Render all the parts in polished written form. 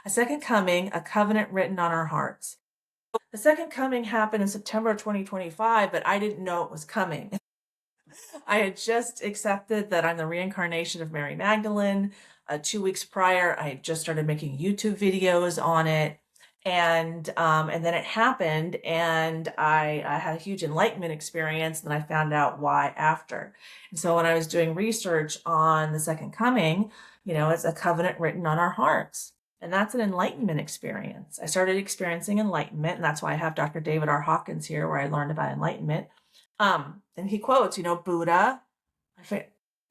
A second coming, a covenant written on our hearts. The second coming happened in September 2025, but I didn't know it was coming. I had just accepted that I'm the reincarnation of Mary Magdalene. 2 weeks prior, I had just started making YouTube videos on it. And then it happened, and I had a huge enlightenment experience, and I found out why after. And so when I was doing research on the second coming, it's a covenant written on our hearts. And that's an enlightenment experience. I started experiencing enlightenment, and that's why I have Dr. David R. Hawkins here, where I learned about enlightenment. And he quotes, Buddha,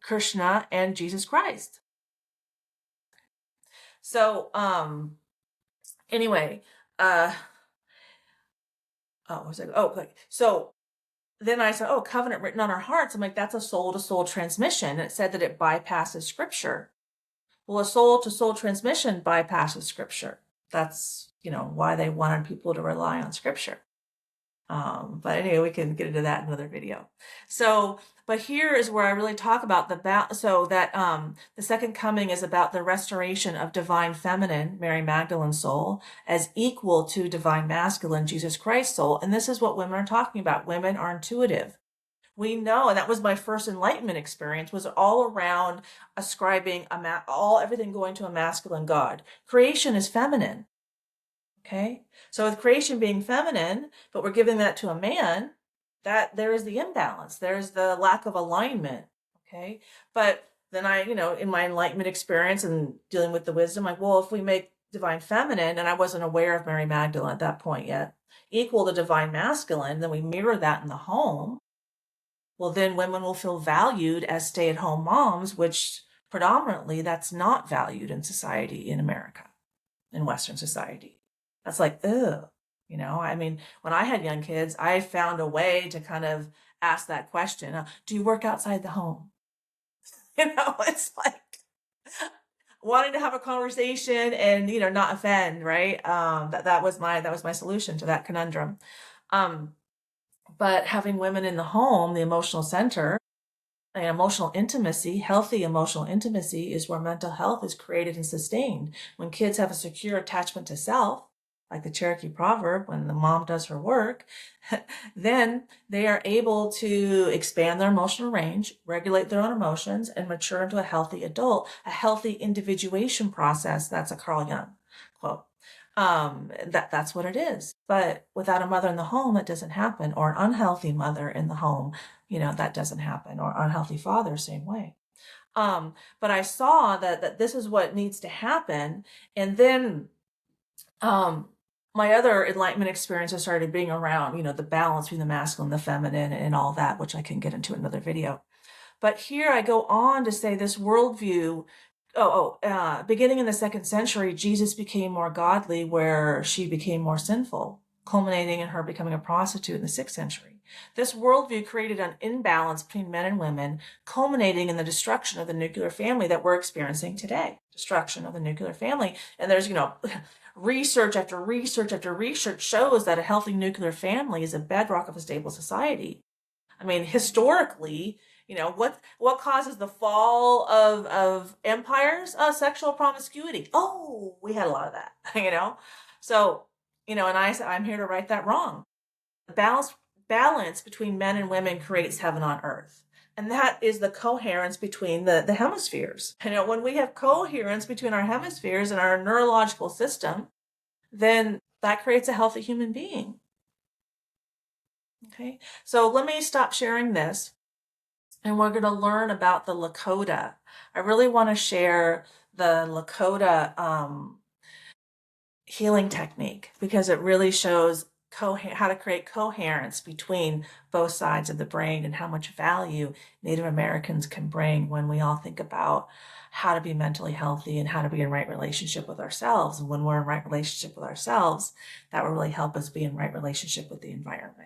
Krishna, and Jesus Christ. So, anyway, so then I said, covenant written on our hearts. I'm like, that's a soul to soul transmission. And it said that it bypasses scripture. Well, a soul to soul transmission bypasses scripture. That's, why they wanted people to rely on scripture. But anyway, we can get into that in another video. So, but here is where I really talk about the second coming is about the restoration of divine feminine, Mary Magdalene soul, as equal to divine masculine, Jesus Christ soul. And this is what women are talking about. Women are intuitive. We know, and that was my first enlightenment experience, was all around ascribing everything going to a masculine God. Creation is feminine. Okay, so with creation being feminine, but we're giving that to a man, that there is the imbalance. There's the lack of alignment. Okay, but then in my enlightenment experience and dealing with the wisdom, if we make divine feminine, and I wasn't aware of Mary Magdalene at that point yet, equal to divine masculine, then we mirror that in the home. Well, then women will feel valued as stay-at-home moms, which predominantly that's not valued in society in America, in Western society. That's like, ugh, when I had young kids, I found a way to kind of ask that question. Do you work outside the home? It's like wanting to have a conversation and, not offend, right? That was my solution to that conundrum. But having women in the home, the emotional center, and emotional intimacy, healthy emotional intimacy is where mental health is created and sustained. When kids have a secure attachment to self, like the Cherokee proverb, when the mom does her work, then they are able to expand their emotional range, regulate their own emotions, and mature into a healthy adult, a healthy individuation process. That's a Carl Jung quote. That's what it is. But without a mother in the home, that doesn't happen, or an unhealthy mother in the home, that doesn't happen, or unhealthy father, same way. But I saw that this is what needs to happen. And then, my other enlightenment experiences started being around, the balance between the masculine and the feminine and all that, which I can get into in another video. But here I go on to say this worldview, beginning in the 2nd century, Jesus became more godly where she became more sinful, culminating in her becoming a prostitute in the 6th century. This worldview created an imbalance between men and women, culminating in the destruction of the nuclear family that we're experiencing today. Destruction of the nuclear family. And there's, research after research after research shows that a healthy nuclear family is a bedrock of a stable society. Historically, what causes the fall of empires? Sexual promiscuity. Oh, we had a lot of that, So, and I'm here to right that wrong. The balance between men and women creates heaven on earth. And that is the coherence between the hemispheres. When we have coherence between our hemispheres and our neurological system, then that creates a healthy human being. Okay, so let me stop sharing this, and we're going to learn about the Lakota. I really want to share the Lakota healing technique, because it really shows how to create coherence between both sides of the brain and how much value Native Americans can bring when we all think about how to be mentally healthy and how to be in right relationship with ourselves. And when we're in right relationship with ourselves, that will really help us be in right relationship with the environment.